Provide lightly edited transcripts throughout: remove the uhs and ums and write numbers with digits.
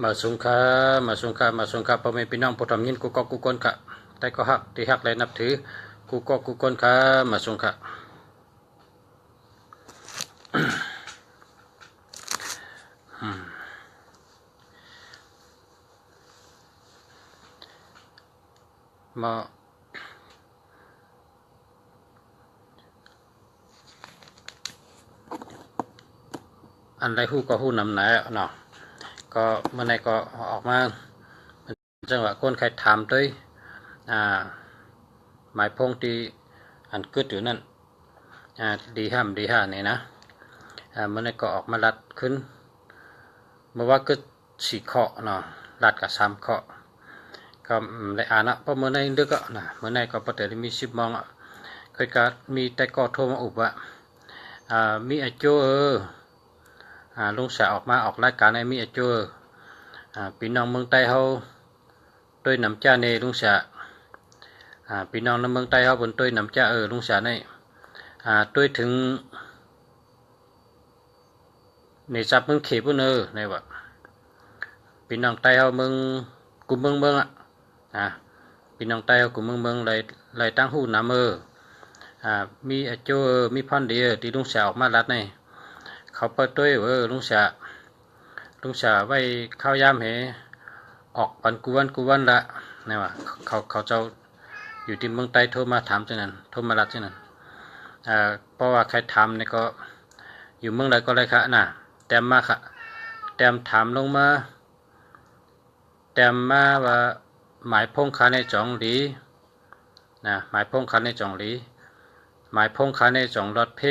มาสงค่าพ่อแม่พี่น้องผู้ทำยินกูก็กูคนค่ะแต่ก็ฮักที่ฮักและนับถือกูก็กูคนค่ะมาสงค่ามาอันใดฮู้ก็ฮู้นำไหนเนาะก็เมื่อไหร่ก็ออกมาจังหวะคนใครถามด้วยหมายพงที่อันกึดอยู่นั่นดีห้ามดีห้านี่นะเมื่อไหร่ก็ออกมารัดขึ้นเมื่อว่ากึด4ข้อเนาะรัดกับ3ข้อก็ได้อ่านนะเพราะเมื่อไหร่ดึกอ่ะนะเมื่อไหร่ก็ประเดี๋ยวมี10 โมงอ่ะเคยก็มีแต่ก็โทรมาอุบว่ามีไอโจลุงสาออกมาออกรายการในมีไอโจพี่น้องเมืองใต้เฮาด้วยน้ำจ้าในลุงสาพี่น้องในเมืองใต้เฮาบนด้วยน้ำจ้าลุงสาในด้วยถึงในจับเมืองเขปุ่นในว่าพี่น้องใต้เฮาเมืองกุมเมืองอ่ะพี่น้องใต้เฮากุมเมืองเลยตั้งหูน้ำมีไอโจมีพันเดียที่ลุงสาออกมาลัดในเขาเปิดด้วยลุงสาไว้ข้าวยามเหออกปันกูวันละนี่ว่าเขาเจ้าอยู่ที่เมืองใต้โทรมาถามเช่นนั้นโทรมาลัดเช่นนั้นเพราะว่าใครถามนี่ก็อยู่เมืองใดก็ได้ค่ะนะแต้มมาค่ะแต้มถามลงมาแต้มมาว่าหมายพงขาในจองหลีนะหมายพงขาในจองหลีหมายพงขาในจองรถเพ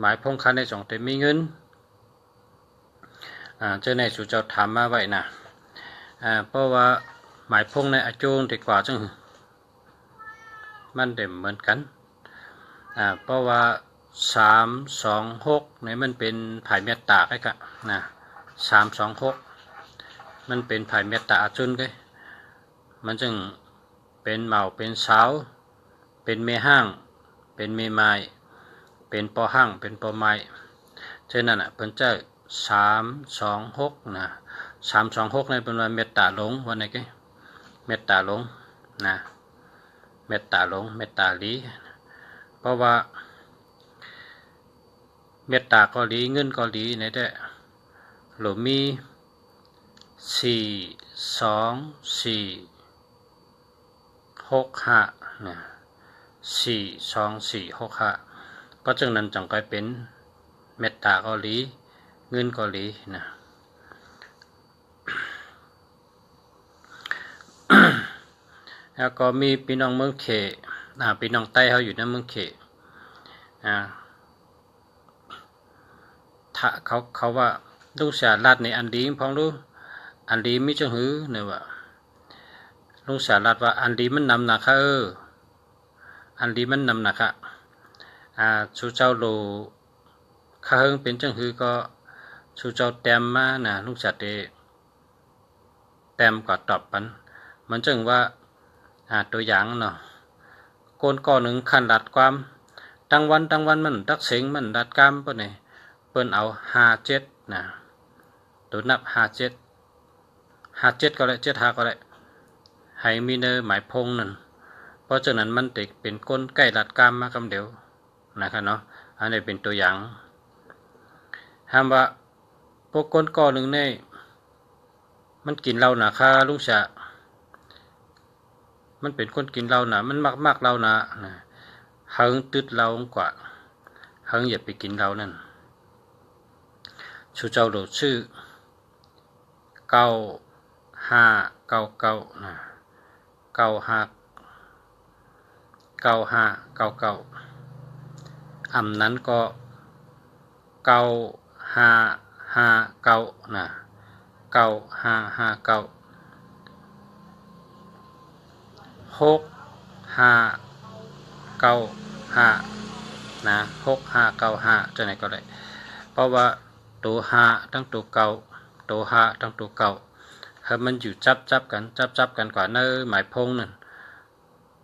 หมายพงคันในจงแต่มีเงินเจ้าในสู่เจ้าถามมาไว้นะเพราะว่าหมายพงในอาจูนดีกว่าจังมันเด่มเหมือนกันเพราะว่า326ในมันเป็นไผ่เมตตาไอ้กะนะ326มันเป็นไผ่เมตตาอาจุนไงมันจึงเป็นเหมาเป็นสาวเป็นเมห้างเป็นเมไม้เป็นปอห้างเป็นปอไม้เช่นนั้นเพิ่นจะ326นะ326ในเป็นวันเมตตาหลงวันไหนกันเมตตาหลงนะเมตตาหลงเมตตาลีเพราะว่าเมตตาก็ลีเงินก็ลีในแต่หลวมี42465นะ42465ก็จึงนั้นจังกลายเป็นเมตตาเกาหลีเงินเกาหลีนะแล้วก็มีพี่น้องเมืองเขพี่น้องใต้เขาอยู่ในเมืองเขถ้าเขาว่าลุงสาลัดในอันดีพองรู้อันดีมิจะหือเนี่ยว่าลุงสาลัดว่าอันดีมันนำหนักอันดีมันนำหนักชูเจ้าโลข้าเฮงเป็นจังหือก็ชูเจ้าแต้มมานะลุงจัดแต้มก็ตอบมันจึงว่าตัวอย่างเนาะโกนก่อหนึ่งขันดัดความตั้งวันมันดักเสียงมันดัดกามปะเนี่ยเปิ้นเอา57นะตัวนับ57ก็ได้75ก็ได้ให้มีเนอหมายพงนั่นเพราะฉะนั้นมันติดเป็นก้นใกล้ดัดกามมากำเดียวนะครับเนาะอันนี้เป็นตัวอย่างห้ามว่าพวกก้นก่อหนึ่งเนี่ยมันกินเหล้าหนาค่าลุงชะมันเป็นคนกินเหล้าหนามันมากเหล้าหนาเฮิงตึดเหล้ากว่าเฮิงอย่าไปกินเหล้านั่นชูเจ้าโดดชื่อ9599นะ9599อำนั้นก็9559นะ9559 6595นะ6595จะไหนก็ได้เพราะว่าตัว5ทั้งตัวเก่าตัว5ทั้งตัวเก่าถ้ามันอยู่จับกันกว่าเนอหมายพงนั่น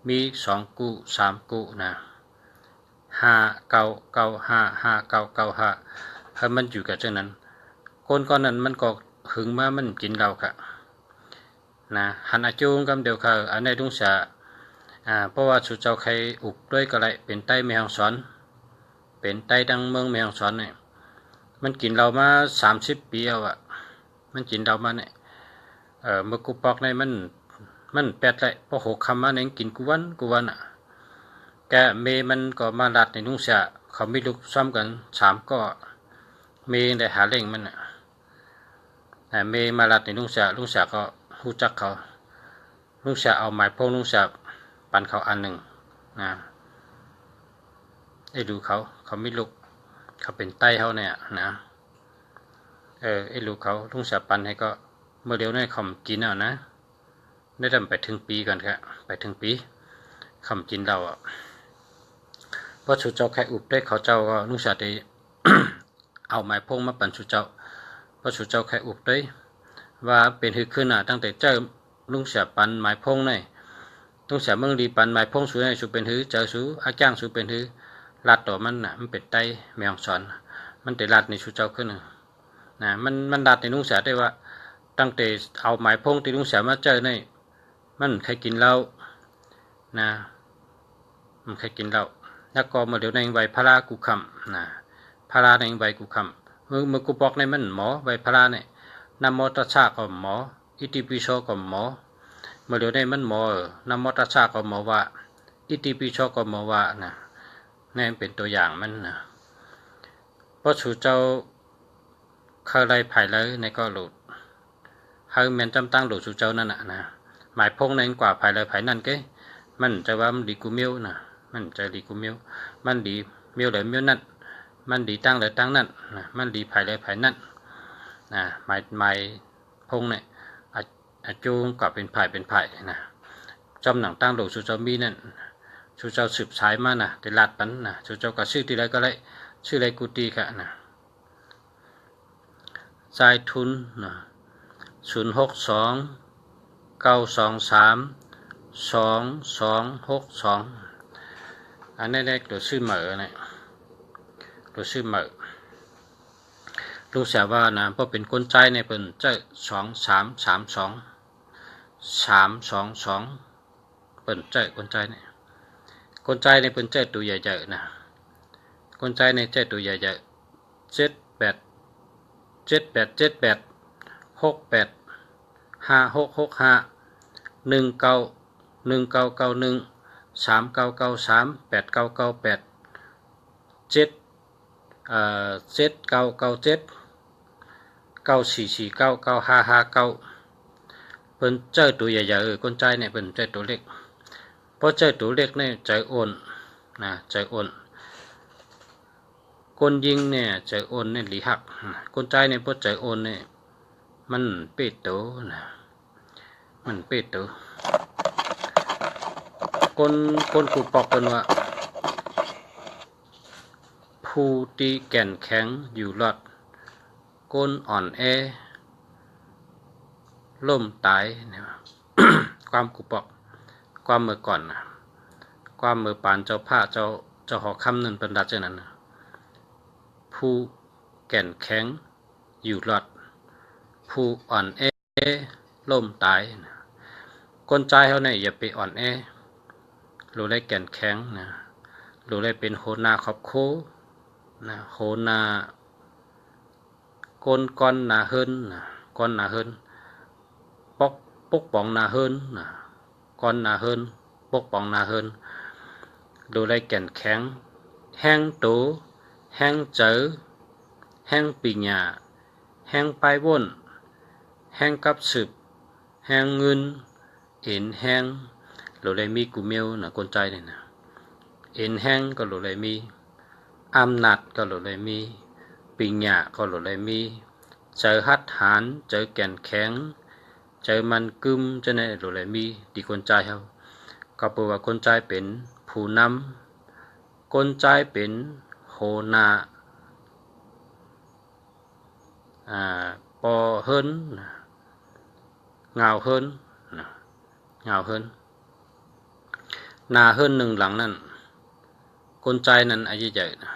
มี2กู้3กู้นะ59955995ถ้ามันอยู่กับเจ้านั้น คนก่อนนั้นมันก็หึงมามันกินเราค่ะนะหันอาจูงกำเดียวค่ะอันในดุงเสียเพราะว่าสุเจ้าใครอุบด้วยก็เลยเป็นไต้แมวสอนเป็นไต้ดังเมืองแมวสอนเนี่ยมันกินเรามา30 ปีแล้วอะมันกินเรามาเนี่ยเมื่อกูปอกในมันแปดเลยพอ6 คำมาเนี่ยกินกูวันอะแกเมมันก็มาลัดในดุงเสียเขาไม่ลุกซ้ำกัน3ก็เมได้หาเล่งมันอะเมมาลัดในลุงเสียก็รู้จักเขาลุงเสียเอาไม้พงลุงเสียปันเขาอันหนึ่งนะไอ้ดูเขาไม่ลุกเขาเป็นไต้เขาเนี่ยนะไอ้ลูกเขาลุงเสียปันให้ก็เมื่อเดียวนี่เขากินเอานะได้ทำไปถึงปีกันครับไปถึงปีคำกินเราอ่ะเพราะสุเจ้าแค่อุบได้เขาเจ้าก็ลุงเสียได้ เอาไม้พงมาปั่นสุเจ้าเพราะสุเจ้าแค่อุบได้ว่าเป็นหือขึ้นตั้งแต่เจ้าลุงเสียปันไม้พงในลุงเสียเมืองดีปันไม้พงสูในสูเป็นหือเจอสูอาจ้างสูเป็นหือลัดต่อมันมันเป็นไตแมวสอนมันแต่ลัดในสุเจ้าขึ้นนะมันลัดในลุงเสียได้ว่าตั้งแต่เอาไม้พงที่ลุงเสียมาเจอในมันใครกินเหล้านะมันใครกินเหล้าแล้วก็มาเดี๋ยวในใบพารากูคำนะพาราในใบกูคำเมื่อกูบอกในมันหมอใบพาราเนี่ยนำมอตชาก็หมออิติปิโสก็หมอเมื่อเดี๋ยวในมันหมอนำมอตชาก็หมอว่าอิติปิโสก็หมอว่านะนี่เป็นตัวอย่างมันนะเพราะสู่เจ้าเคยได้ภายเลยในก็หลุดเฮาแม่นจำตั้งหลุดสู่เจ้านั่นนะหมายพงในกว่าภายเลยภายนั่นเก้มันจะว่ามันดีกูเมียวนะมันจะดีกูเมียวมันดีเมียวเลยเมียวนั่นมันดีตั้งเลยตั้งนั่นนะมันดีภายเลยภายนั่นนะหมายพงเนี่ยอาจูงกับเป็นไผ่นะจำหนังตั้งหลุดสู่เจ้ามีนั่นสู่เจ้าสืบสายมานะแต่ลาดปันนะสู่เจ้าก็ชื่อที่ไรก็เลยชื่อไรกูตีค่ะนะสายทุนนะ062-923-2262อันนี้ได้ตัวชื่อเหมือเนี่ยตัวชื่อเหมือลูกเสียว่านะเพราะเป็นคนใจในเป็นเจ้า2332เป็นเจ้าคนใจเนี่ยคนใจในเป็นเจ้าตัวใหญ่ๆนะคนใจในเจ้าตัวใหญ่ๆเป็นเจ้าตัวใหญ่ๆคนใจเนี่ยเป็นเจ้าตัวเล็กเพราะเจ้าตัวเล็กเนี่ยใจอ่อนนะใจอ่อนคนยิงเนี่ยใจอ่อนเนี่ยหลีหักคนใจเนี่ยเพราะใจอ่อนเนี่ยมันเป็ดโตนะมันเป็ดโตคนกูปอกกันว่าผู้ตีแก่นแข็งอยู่รอดก้นอ่อนแอล่มตายเนี่ย ความกูปอกความเมื่อก่อนนะความเมื่อปานเจ้าผ้าเจ้าหอคำนั่นเป็นดัชนั้นนะผู้แก่นแข็งอยู่รอดผู้อ่อนแอล่มตายนะคนใจเขาเนี่ยอย่าไปอ่อนแอรู้ได้แก่นแข็งนะรู้ได้เป็นโหนาขอบโคนะโหนาก้อนนาเฮินนะก้อนนาเฮินปกป้องนาเฮินนะก้อนนาเฮินปกป้องนาเฮินดูได้แก่นแข็งแห้งโตแห้งเจอแห้งปีญาแห้งไปว่นแห้งกับสืบแห้งเงินเอ็นแห้งดูได้มีกูเมียวนะคนใจเนี่ยนะเอ็นแห้งก็ดูได้มีอำนาจก็ดูได้มีปีญาก็ดูได้มีเจอหัดหานเจอแก่นแข็งเจอมันกึมจะในดูได้มีดีคนใจเขาก็แปลว่าคนใจเป็นผู้นำคนใจเป็นโหนาปอเฮินเงาเฮินนาเฮินหนึ่งหลังนั่นคนใจนั้นอายุใหญ่นะ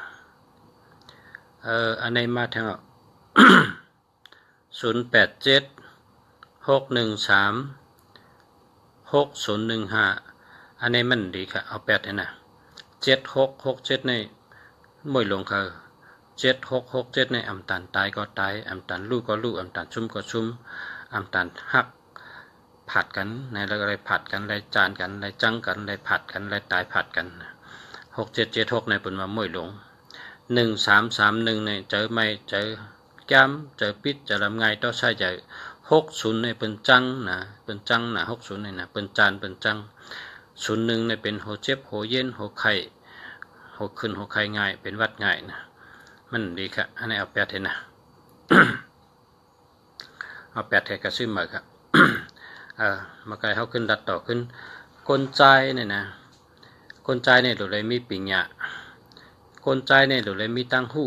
อันนี้มาทาง อันนี้มันดีค่ะเอา8เนี่ยนะ7667ในมวยลงค่ะ7667ในอำตันตายก็ตายอำตันลูกก็ลูกอำตันชุ่มก็ชุ่มอำตันหักผัดกันในอะไรผัดกันอะไรจานกันอะไรจังกันอะไรผัดกันอะไรตายผัดกัน6776ในเป็นมามวยลง1331ในเจอไม่เจอแก้มเจอปิดจะลำไงต้องใช้ใจ60ในเป็นจังนะเป็นจังนะ60ในนะเป็นจานเป็นจัง01ในเป็นโหเจ็บโหเย็นโหไข้โหขึ้นโหไข้ง่ายเป็นวัดง่ายนะมันดีครับอันนี้เอา8เห็นนะ เอา8แทกกระซึมมาครับ มาไกลเขาขึ้นดัดต่อขึ้นคนใจเนี่ยนะคนใจเนี่ยโดยเลยมีปิญญาคนใจเนี่ยโดยเลยมีตั้งหู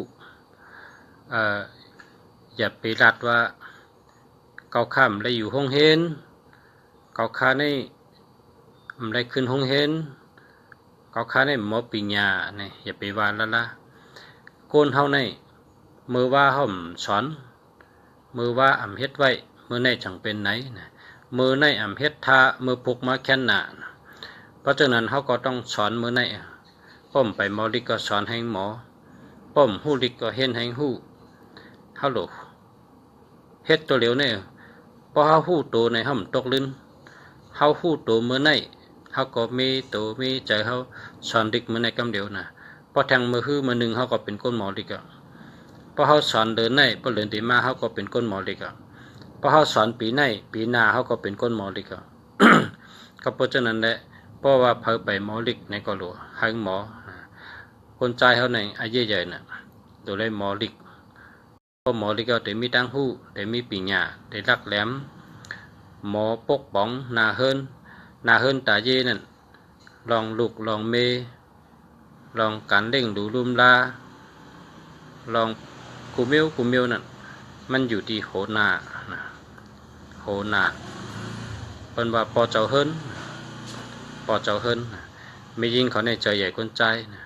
อย่าไปรัดว่าเกาข้ามเลยอยู่ห้องเห็นเกาข้าในมันได้ขึ้นห้องเห็นเกาข้าในหมอปิญญาเนี่ยอย่าไปว่าละโกนเฮาในมือว่าห่มสอนมือว่าอ่ำเฮ็ดไว้มือในจังเป็นไหนนะมือในอ่ำเฮ็ดทามือปุกมาแค่นหนาเพราะฉะนั้นเขาก็ต้องสอนมือในป้อมไปหมอลิกก็สอนให้หมอป้อมหู้ลิกก็เห็นให้หู้เขาหลกเฮ็ดตัวเหลวเนี่ยพอเขาหู้ตัวในห้องตกลิ้นเขาหู้ตัวมือในเขาก็มีตัวมีใจเขาสอนลิกมือในกำเดียวนะพอแทงมือฮื้อมือหนึ่งเขาก็เป็นก้นหมอลิกพอเขาสอนเดินในพอเดินตีมาเขาก็เป็นก้นหมอลิกพอเขาสอนปีในปีหน้าเขาก็เป็นก้นหมอลิกก็เพราะฉะนั้นแหละเพราะว่าเพิ่ไปหมอลิกในก็หลวงให้หมอคนใจเขาในอายุใหญ่น่ะตัวเลยหมอลิกเพราะหมอลิกก็แต่มีตั้งหูแต่มีปีญาแต่รักแหลมหมอปกป้องนาเฮินตาเย่นั่นลองลูกลองเมลองการเล่งดูลุมลาลองกูเมียวนั่นมันอยู่ที่โหนาโหนาเป็นว่าปอเจ้าเฮินมียิงเขาในใจใหญ่คนใจนะ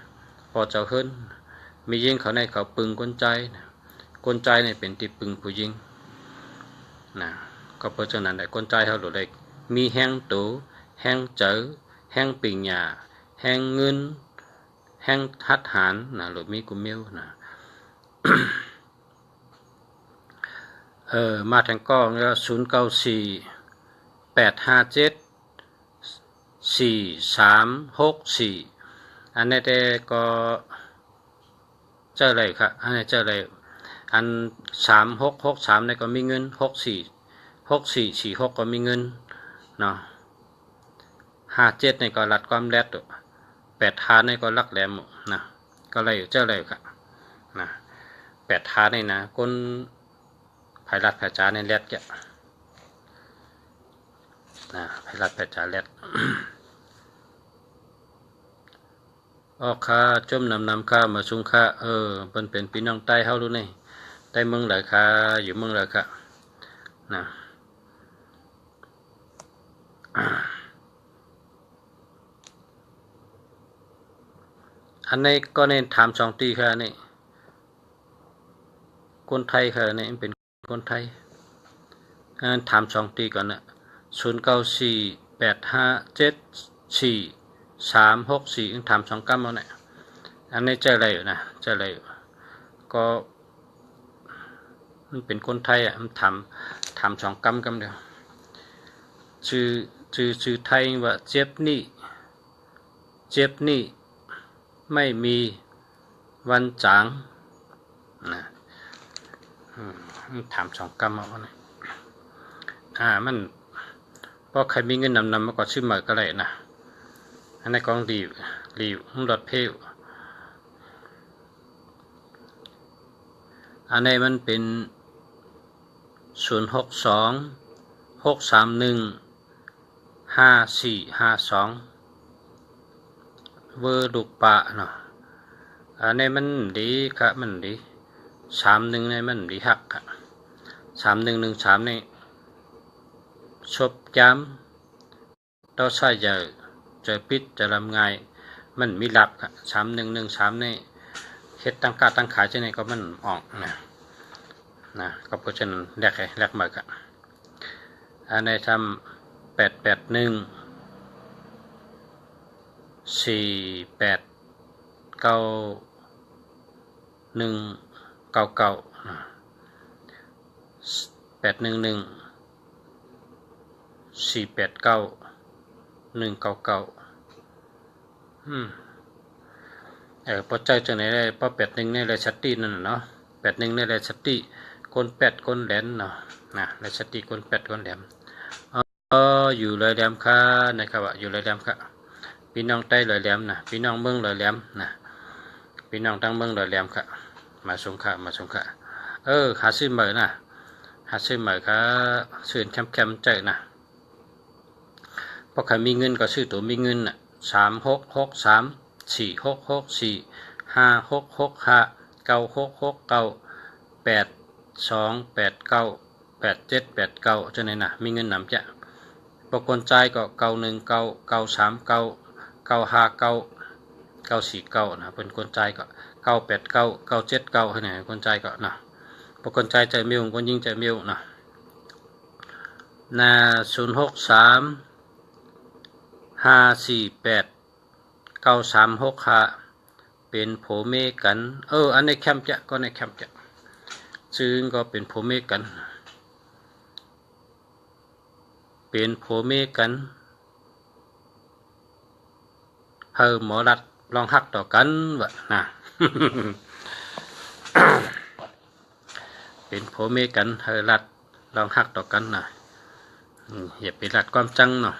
พอเจ้าเฮินมียิงเขาในเขาปึงคนใจนะคนใจเนี่ยเป็นที่ปึงผู้ยิงนะก็เพราะฉะนั้นแหละคนใจเขาหลุดเลยมีแห้งตูแห้งเจอแห้งปิงหยาแห้งเงินแห้งทัดหารนะหลุดมีกุมเมียวนะ มาทางกล้องแล้ว0948574364อันนี้แต่ก็เจออะไรครับอันนี้เจออะไรอัน3663เนี่ยก็มีเงิน6446ก็มีเงินเนาะ57เนี่ยก็รัดความแรด85เนี่ยก็รักแหลมนะก็เลยเจออะไรครับนะ85เนี่ยนะคนไพรัดแผจาในแรดแกนะไพรัดแผจาแรดออกค่าจมนำค่ามาชุงค่าเป็นพี่น้องใต้เฮารู้นี่ใต้เมืองหลายค่าอยู่เมืองหลายค่านะอันนี้ก็เน้นถาม2ตีค่ะนี่คนไทยค่ะนี่เป็นคนไทยถาม2ตีก่อนนะ0948574364ถาม2กัมเอาเนี่ยอันนี้เจออะไรอยู่นะเจออะไรอยู่ก็มันเป็นคนไทยมันถาม2กัมเดียวชื่อไทยว่าเจ็บนี่ไม่มีวันจางนะถาม2กัมเอาเนี่ยมันเพราะใครมีเงินนำมาก็ชื่อมาก็ได้นะอันนี้กองรีวรถเพลอันนี้มันเป็น0626315452เวอร์ลูกปะเนาะอันนี้มันดีครับมันดี31ในมันดีหักครับ3113นี่ชบจำเราใช้เจอปิดจะลำไงมันมีหลับครับ3113นี่เฮ็ดตั้งขายเช่นนี้ก็มันออกนะ นะก็เพราะฉะนั้นแลกมากันอันในทำพอใจจังไหนได้พอ81ในเลยชัตตี้นั่นเนาะ81ในเลยชัตตี้คน8คนแหลมเนาะนะเลยชัตตี้คน8คนแหลมอยู่เลยแหลมค่ะนะครับว่าอยู่เลยแหลมค่ะพี่น้องใต้เลยแหลมนะพี่น้องเมืองเลยแหลมนะพี่น้องทั้งเมืองเลยแหลมค่ะมาสงขะหาซื้อเหมือนะหาซื้อเหมือค่ะซื้อแคมใจนะเพราะใครมีเงินก็ซื้อตัวมีเงินน่ะ36634664566982898789จะไหนนะมีเงินนำจะปกคนใจก็919939959949นะเป็นคนใจก็989979ให้ไหนคนใจก็นะปกคนใจใจมิวคนยิ่งใจมิวนะ063548935เป็นโผเมกันอันในแคมป์จะก็ในแคมป์จะซึ่งก็เป็นโผเมกันเป็นโผเมกันเพิ่มหมอรัดลองหักต่อกันวะนะ เป็นโผเมกันเฮรัดลองหักต่อกันนะอย่าไปรัดความจังเนาะ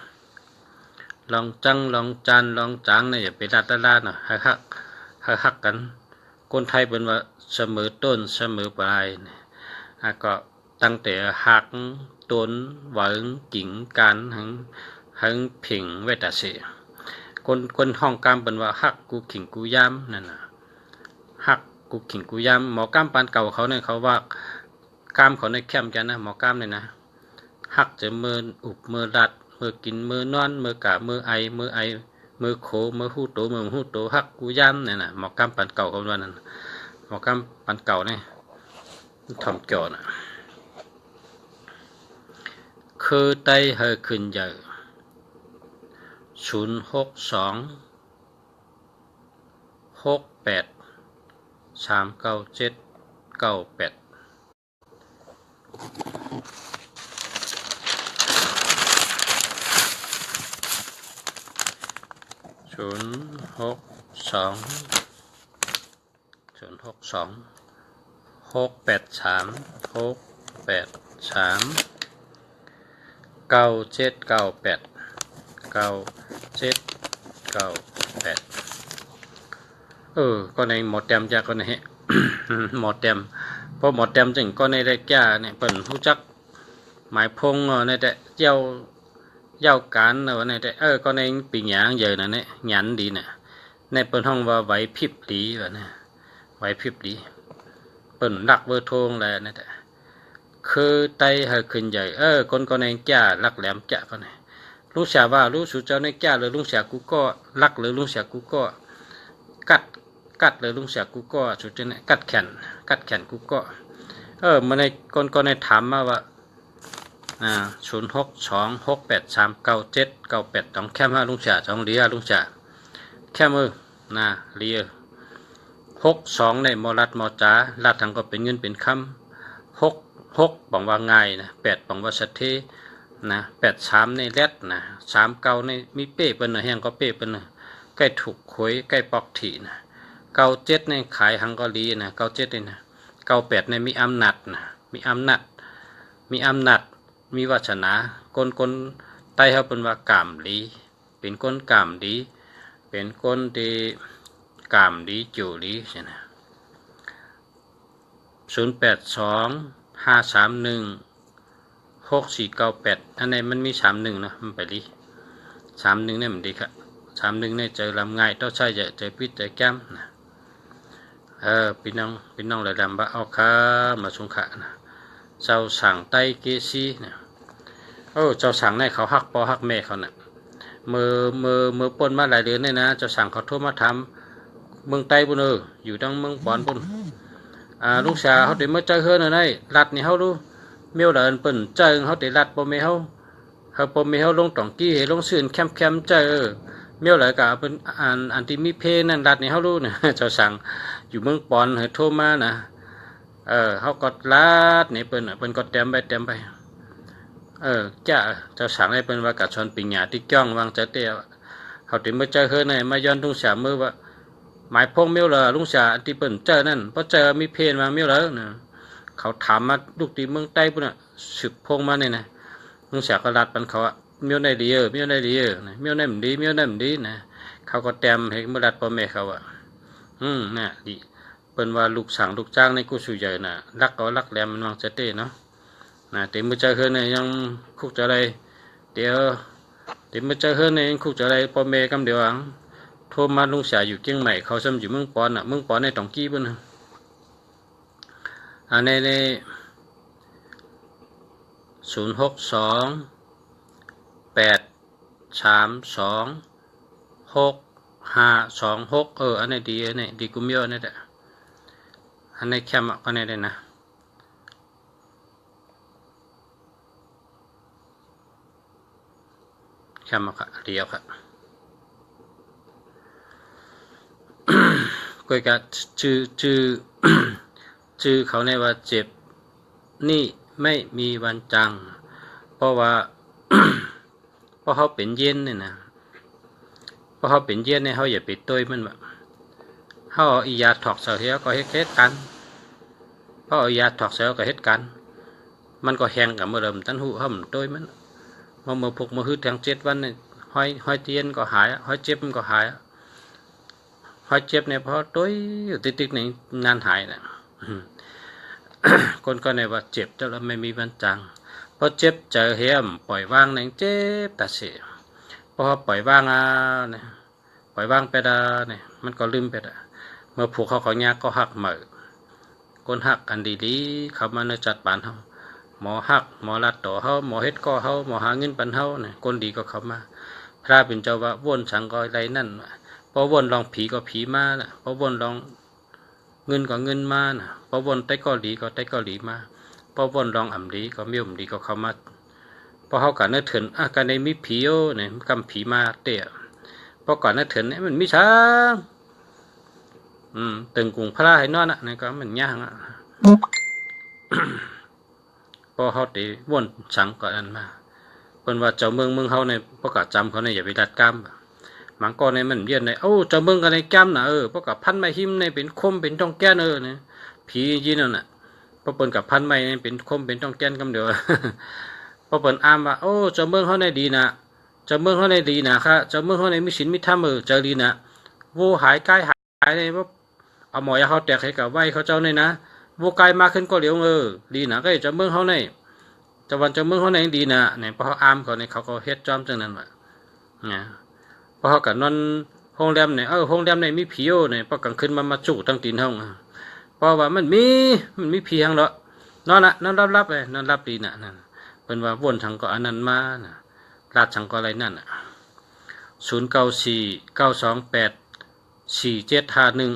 ลองจังลองจานลองจางเนี่ยอย่าไปรัดด้านเนาะหักกันคนไทยเป็นว่าเสมอต้นเสมอปลายก็ตั้งแต่หักต้นหวังกิ่งการหังเพ่งเวทเสคนห้องกามเป็นว่าหักกูขิงกูย้ำนั่นน่ะหักกูขิงกูย้ำหมอกามปานเก่าเขาเนี่ยเขาว่ากามเขาในแคมป์กันนะหมอกามเนี่ยนะหักจะมืออุบมือรัดมือกินมือนอนมือกะมือไอมือโขมือหูโตมือหูโตหักกูย้ำเนี่ยนะหมอกามปานเก่าเขาว่านั่นหมอกามปานเก่าเนี่ยถ่อมเกี่ยวนะคือไตเฮขึ้นใหญ่06268399798ก็ในหมดเต็มจากก็ใน หมดเต็มเพราะหมดเต็มจึงก็ในได้แก่เนี่ยเปิ่นผู้จักหมายพงในแต่เย้าการในแต่ก็ในปีหยางเยอะนะเนี่ยหยันดีเนี่ยในเปิ่นห้องว่าไหวพริบดีแบบนี้ไหวพริบดีเปิ่นรักเบอร์โทงอะไรนะแต่คือไตเฮขึ้นใหญ่คนก็ในแก่รักแหลมแก่ก็ในลุงเสียว่าลุงสู่เจ้าในแก่เลยลุงเสียกูก็รักหรือลุงเสียกูก็กัดเลยลุงเสียกูก็สุดจะเนี่ยกัดแขนกูก็มาในคนก็ในถามมาว่า06268399798ต้องแค่มาลุงเสียต้องเลียลุงเสียแค่มือเลีย62ในมอรัดมอจ๋ารัดทั้งก็เป็นเงินเป็นคำ6บอกว่าง่ายนะ8บอกว่าสัตเทนะ83ในแรดนะ39ในมีเป้เป็นแห้งก็เป้เป็นใกล้ถูกขวยใกล้ปอกถี่นะ97ในขายฮังกอรีนะ97นี่นะ98ในมีอำนาจนะมีอำนาจมีวาสนาคนใต้เขาเป็นว่ากามดีเป็นคนกามดีเป็นคนที่กามดีจู่ดีใช่ไหม0825316498อันไหนมันมี31นะมันไปดี31เนี่ยมันดีครับ31เนี่ยเจอลำง่ายต้องใช้เจอพิษเจอแก้มนะพี่น้องเลยดำบะเอาขามาสงขะนะเจ้าสั่งไต้เกซีนะเจ้าสั่งในเขาฮักปอฮักแม่เขานะ่ะมือปนมาหลายเดือนเนี่ยนะเจ้าสั่งเขาโทรมาทำเมืองไต้บุญอยู่ดังเมืองปอนบุญ ลุงสาวเขาได้มาเจอเฮือนอะไรลัดนี่เขาดูเมียวเดินเปิ่นเจอเขาได้ลัดปมเขาปมเขาลงต่องกี้ลงสื่นแคมเจอเมียวเลยกับเป็นอันที่มีเพนั่นลัดนี่เขาดูเนี่ยเจ้าสั่งอยู่เมืองปอนให้โทรมานะเขากดลัดนี่เปิ้นกดเต็มไปจ้าเจ้าสั่งให้เปิ้นว่ากัดชนปิญญาที่จ้องวางเจเตียเขาได้มาเจอเฮือนไหนมาย้อนลุงสาวมือว่าหมายพงเมียวเลยลุงสาวอันที่เปิ้นเจอนั่นเพราะเจอมีเพนมาเมียวเลยนะเขาถามมาลูกตีเมืองใต้ปุ่นอ่ะสืบพงมาเนี่ยนะลุงสาวก็รัดปันเขาอ่ะเมียวในดีเมียวในดีนะเมียวในมันดีเมียวในมันดีนะเขาก็เต็มให้เมื่อรัดพ่อแม่เขาอ่ะน่ะดีเปิ้นว่าลูกสั่งลูกจ้างในกูสู่ใหญ่น่ะรักก็รักแหลมมันวางเจเต้เนาะนะแต่เมื่อเจอเฮือนเนี่ยยังคุกจะอะไรเดี๋ยวเมื่อเจอเฮือนเนี่ยยังคุกจะอะไรพ่อแม่กำเดียวโทรมาลุงสาวอยู่เชียงใหม่เขาซ้ำอยู่เมืองปอนอ่ะเมืองปอนในตองกี้ปุ่นนะใน062832656อันนี้ดีอันนี้ดีกุมเยอะนี่แหละอันนี้แคมอ่ะก็ในได้นะแคมอ่ะค่ะเดียวค่ะคุยกับชื่อเขาในว่าเจ็บนี่ไม่มีวันจังเพราะว่า เพราะเขาเป็นเย็นเนี่ยนะเพราะเขาเป็นเย็นเนี่ยเขาอย่าไปต้วยมันแบบเขาเอาอียาถอกเสาเทียก็เฮ็ดกันเพราะเอายาถอกเสาก็เฮ็ดกันมันก็แห้งกับเมื่อเริ่มตั้นหูเขามันต้วยมันมาพกมาฮึดแทง7 วันเนี่ยห้อยเตียนก็หายห้อยเจ็บมันก็หายห้อยเจ็บเนี่ยพอต้วยอยู่ติ๊กๆในงานหายนะคนก็ในว่าเจ็บแต่เราไม่มีวันจังพอเจ็บเจอเหี้ยมปล่อยวางในเจ็บแต่เสียพอปล่อยวางเนี่ยปล่อยวางไปเนี่ยมันก็ลืมไปเมื่อผูกเขายากก็หักเหมือคนหักกันดีๆเขามาในจัดปานเขาหมอหักหมอรัดต่อเขาหมอเฮ็ดก็เขาหมอหาเงินปันเขาเนี่ยคนดีก็เขามาพระเป็นเจ้าว่าวนสังก็ไรนั่นพอวนลองผีก็ผีมาพอวนลองเงินก็เงินมาพอวนไต้ก็หลีก็ไต้ก็หลีมาพอวนลองอ่ำดีก็มีอ่ำดีก็เข้ามาพอเขากันนึกถึงการในมีผีเนี่ยกำผีมาเตะพอก่อนนึกถึงเนี่ยมันมีช้างตึงกุงพระให้นอนนี่ก็มันย่างพอเขาตีวนสังก่อนนั้นมาเป็นว่าเจ้าเมืองเขาเนี่ยพวกกะจำเขาเนี่ยอย่าไปดัดกล้ามมังกรในมันเย็นในเจ้าเมืองกันในกล้ามนะพวกกับพันไม้หิมในเป็นคมเป็นจ้องแก้นเนี่ยผียีนั่นน่ะพอเปิ่นกับพันไม้ในเป็นคมเป็นจ้องแก้นกำเดียวพอเปิ่นอ้ามว่าเจ้าเมืองเขาในดีนะเจ้าเมืองเขาในดีนะครับเจ้าเมืองเขาในมีศีลมีธรรมเจ้าดีนะวูหายใกล้หายในว่าเอาหมอยาเขาแตกให้กับไหวเขาเจ้าในนะวูกายมากขึ้นก็เหลียวดีนะก็เจ้าเมืองเขาในเจ้าวันเจ้าเมืองเขาในดีนะเนี่ยพอเขาอ้ามเขาในเขาก็เฮ็ดจอมจังนั้นว่ะนะพอเขากับนอนห้องแรมเนี่ยห้องแรมในมีผีเนี่ยพอกลางคืนมาจู่ตั้งตีนห้องเพราะว่ามันมีผีทั้งละนอนรับเลยนอนรับดีนะนั่นเป็นว่าวนทางก็อันนั้นมานะลาดทางก็อะไรนั่น0949284751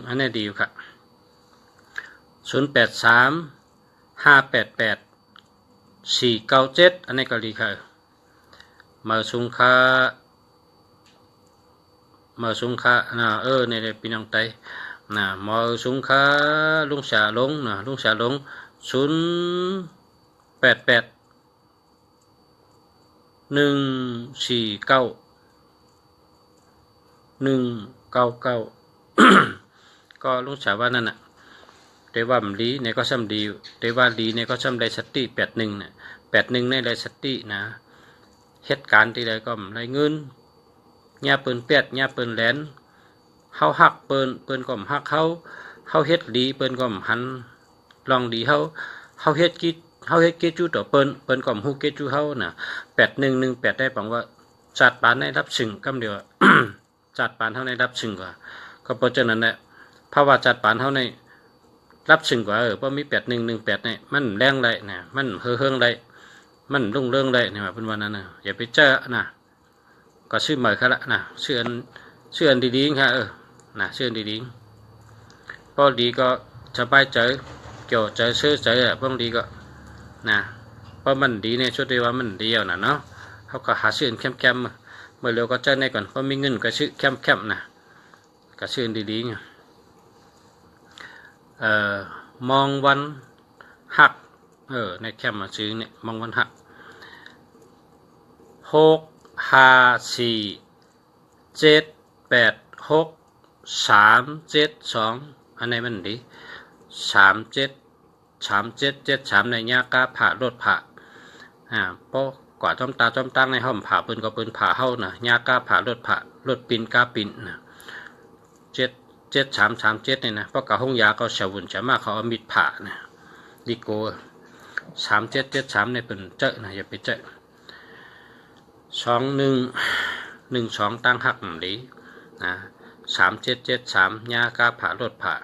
อันนี้ดีอยู่ครับ083588 497อันนี้ก็ดีค่ะมาสุงค่าในปีนังไตมาสุงค่าลุงสาลง088149199ก็ลุงสาว่านั่นน่ะแต่ว่ามันดีในก็ซ้ำดีแต่ว่าดีในก็ซ้ำได้สติ81เนี่ย81ในได้สตินะเหตุการณ์ที่ใดก็ได้เงินญาเปิ้นแปดญาเปิ้นแหลนเฮาหักเปิ้นก็หักเฮาเฮ็ดดีเปิ้นก็หันลองดีเฮาเฮ็ดกิจจูต่อเปิ้นก็ฮู้กิจจูเฮาน่ะ8118ได้ปังว่าจัดปานได้รับซึ่งกำเดียว จัดปานเฮาได้รับซึ่งก็เพราะฉะนั้นแหละภาวะจัดปานเฮาในรับซึ่งกว่าเพราะมี8118นี่มันแรงได้นะมันเฮืองได้มันรุ่งเรืองได้นี่ว่าเพิ่นว่านั่นน่ะอย่าไปเจอนะก็ชื่อใหม่ครับละนะชื่ออันดีๆครับนะชื่ออันดีๆพอดีก็สบายใจ เกี่ยวใจซื้อใจอะบางทีก็นะเพราะมันดีในชุดที่ว่ามันดีเอานะเนาะเขาก็หาซื้อแคมๆเมื่อเร็วก็ใจในก่อนเพราะมีเงินก็ซื้อแคมๆนะก็ซื้อดีๆไงมองวันหักในแคมมาซื้อเนี่ยมองวันหัก6 5 4 7 8 6 3 7 2อันไหนมันดี37 ในยากาผ่ารถผ่าเพราะกว่าจ้อมตาจ้อมตั้งในห้องผ่าปืนก็ปืนผ่าเฮานะยากาผ่ารถผ่ารถปินกาปินนะ7337เนี่ยนะเพราะกับห้องยาก็เฉวุ่นเฉมากเขาเอามีดผ่านะดิโก้3773เนี่ยเป็นเจนะอย่าไปเจ2112ตั้งหักดีนะ3773ยากาผ่ารถผ่า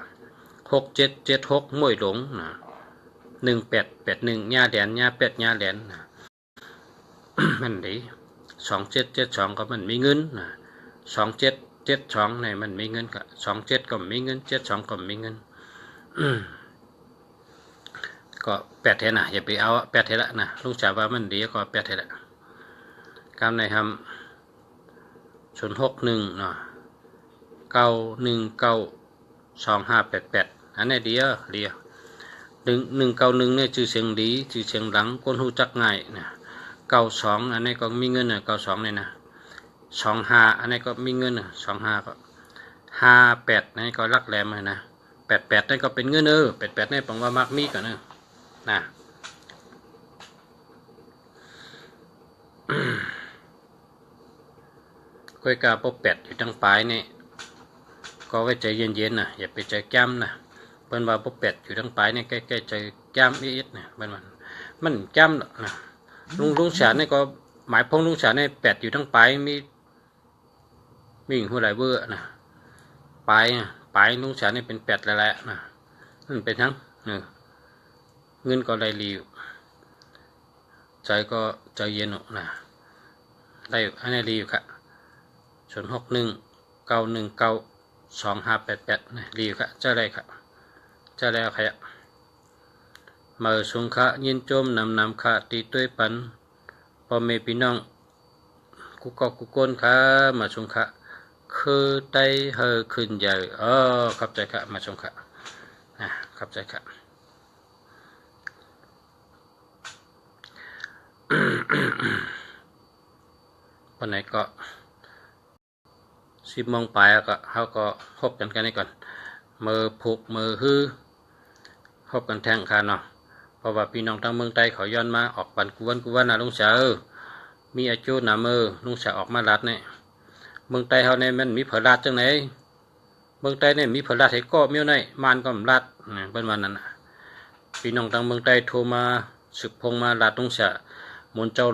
6776มวยหลงนะ1881ยาแดนยาเป็ดยาแดนนะมันดี2772ก็มันมีเงินนะ2772เนี่ยมันมีเงินก็27ก็มีเงิน72ก็มีเงินก็8เท่านะอย่าไปเอา8เท่าละนะลูกจ๋าว่ามันดีก็8เท่าละกำในทำ061เนาะ9192588อันนี้เดียว191เนี่ยชื่อเสียงดีชื่อเสียงหลังคนหูจักง่ายนะ92อันนี้ก็มีเงินนะ92เนี่ยนะ25อันนี้ก็มีเงินนะ25ก็58นี่ก็รักแหลมเลยนะ88นี่ก็เป็นเงิน88นี่ผมว่ามักมีก่อนนะก้อยกาปแปดอยู่ทางปลายนี่ก็ไว้ใจเย็นๆนะอย่าไปใจแก้มนะเปิ้นว่าปแปดอยู่ทางปลายนี่ใกล้ๆใจแก้มอีดๆนะมันแก้มนะลุงฉานนี่ก็หมายพงลุงฉานนี่8อยู่ทางปลายมีหัวไหลเบื่อนะปลายลุงฉานนี่เป็น8แล้วแหละนะมันเป็นทั้งเงินก็ไหลรีวใจก็ใจเย็นนะได้อันนี้รีวค่ะ061 919 2588นะรีวค่ะเจ้าอะไรค่ะเจ้าแล้วใครเมื่อสงขะยินโจมนำค่ะตีด้วยปันพ่อแม่พี่น้องกุกกุกนค่ะมาสงขะคือได้เฮอขึ้นใหญ่ขอบใจค่ะมาสงขะขอบใจค่ะวันไหนก็10 โมงไปก็เขาก็พบกันนี่ก่อนมือผูกมือฮื้อพบกันแทงค่ะเนาะเพราะว่าพี่น้องทางเมืองใต้เขาย้อนมาออกปันกูวันนะลุงเสือมีอาจูหนามือลุงเสือออกมาลัดเนี่ยเมืองใต้เขาเนี่ยมันมีเผลาดจังไหนเมืองใต้เนี่ยมีเผลาดให้ก็มีไหนมันก็ลัดเป็นวันนั้นพี่น้องทางเมืองใต้โทรมาสืบพงมาลัดลุงเสือมนเจ้า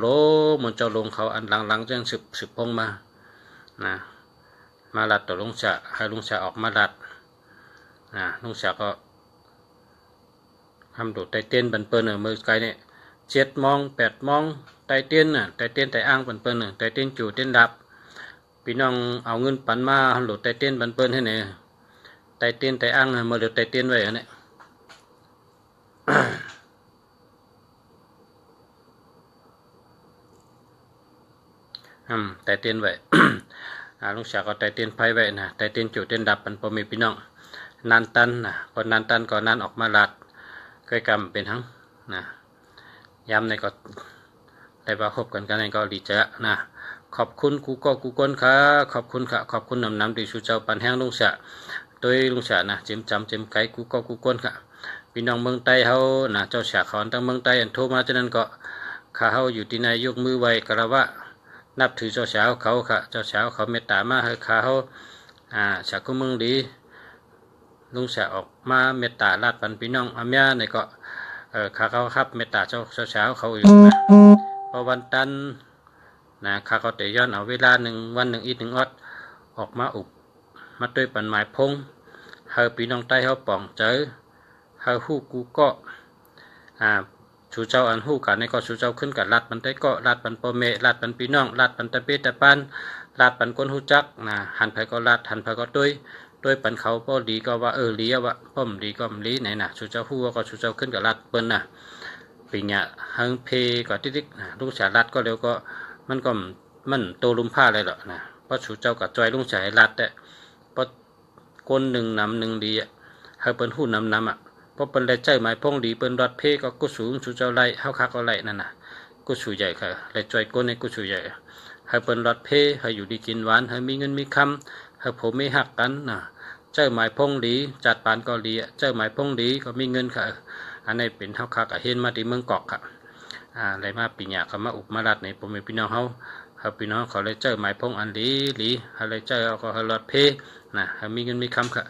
ลงเขาอันหลังจังสืบพงมานะมาลัดต่อลุงเสือให้ลุงเสือออกมาลัดลุงเสือก็ทำดูไตเต้นบันเปิ้ลมือไกลเนี่ย7 โมง 8 โมงไตเต้นไตเต้นไตอ่างบันเปิ้ลไตเต้นจู่เต้นดับพี่น้องเอาเงินปันมาทำดูไตเต้นบันเปิ้ลให้เนี่ยไตเต้นไตอ่างมาดูไตเต้นไว้เนี่ยไตเต้นไว้ลุงเสือก็ไตเต้นไฟไว้นะไตเต้นจู่เต้นดับมันพอมีพี่น้องนันตันนะพอนันตันก็นันออกมาลัดก้อยกำเป็นทั้งนะย้ำในก็ได้มาพบกันในก็ดีใจนะขอบคุณกูก้นค่ะขอบคุณค่ะขอบคุณนำดีชูเจ้าปันแห้งลุงเสือตัวลุงเสือนะเจ็มไก่กูก้นค่ะพี่น้องเมืองใต้เขานะเจ้าเสือขอนทั้งเมืองใต้โทรมาจากนั้นก็ข้าเขาอยู่ที่ไหนยกมือไหวกระว่านับถือเจ้าเสือเขาค่ะเจ้าเสือเขาเมตตามาให้ข้าเขาเสือกุ้งเมืองดีลุงเสือออกมาเมตตาลาดปันพี่น้องอาเมียในก็ข้าเขาครับเมตตาเจ้าเช้าเขาอยู่นะพอวันตันนะข้าเขาแต่ย้อนเอาเวลา1 วัน 1 อีก 1 อดออกมาอุบมาด้วยปันหมายพงเฮาพี่น้องใต้เฮาป่องเจอเฮาฮู้กูก็ชูเจ้าอันฮู้กันในก็ชูเจ้าขึ้นกับลาดปันใต้ก็ลาดปันพ่อแม่ลาดปันพี่น้องลาดปันตะเปตะปันลาดปันคนฮู้จักนะหันไผก็ลาดหันไผก็ด้วย โดยปันเขาป้อดีก็ว่าลีอะวะป้อมดีก็มลีไหนน่ะชูเจ้าฮู้ก็ชูเจ้าขึ้นกับรัดเปิ้นน่ะปีเนี้ยหังเพก็ติ๊กๆลูกชายรัดก็เร็วก็มันก็มันโตลุมผ้าเลยหรอกนะเพราะชูเจ้ากับจอยลุงชายรัดแต่เพราะคนหนึ่งนำหนึ่งดีอ่ะให้เปิ้นฮู้นำอ่ะเพราะเปิ้นได้ใจหมายพงดีเปิ้นรัดเพก็กุสูงชูเจ้าไล่เฮาคักก็ไล่นั่นน่ะกุสูใหญ่ค่ะและจอยก้นในกุสูใหญ่ให้เปิ้นรัดเพให้อยู่ดีกินหวานให้มีเงินมีคำให้ผมไม่หักกันน่ะเจ้าหมายพงดีจัดปานก็ดีเจ้าหมายพงดีก็มีเงินค่ะอันนี้เป็นเฮาคักก็เห็นมาที่เมืองกอกค่ะอะไรมาปีหยาเขามาอุบมาลัดในผมเป็นพี่น้องเฮาพี่น้องเขาเลยเจอหมายพงอันลีอะไรเจอเอาก็รถเพนะมีเงินมีคำค่ะ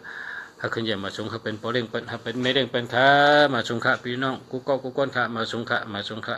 เขาขึ้นอย่ามาสงเขาเป็นโปรเร่งเป็นเขาเป็นไม่เร่งเป็นค่ะมาสงค่ะพี่น้องกูก็กูก้นค่ะมาสงค่ะ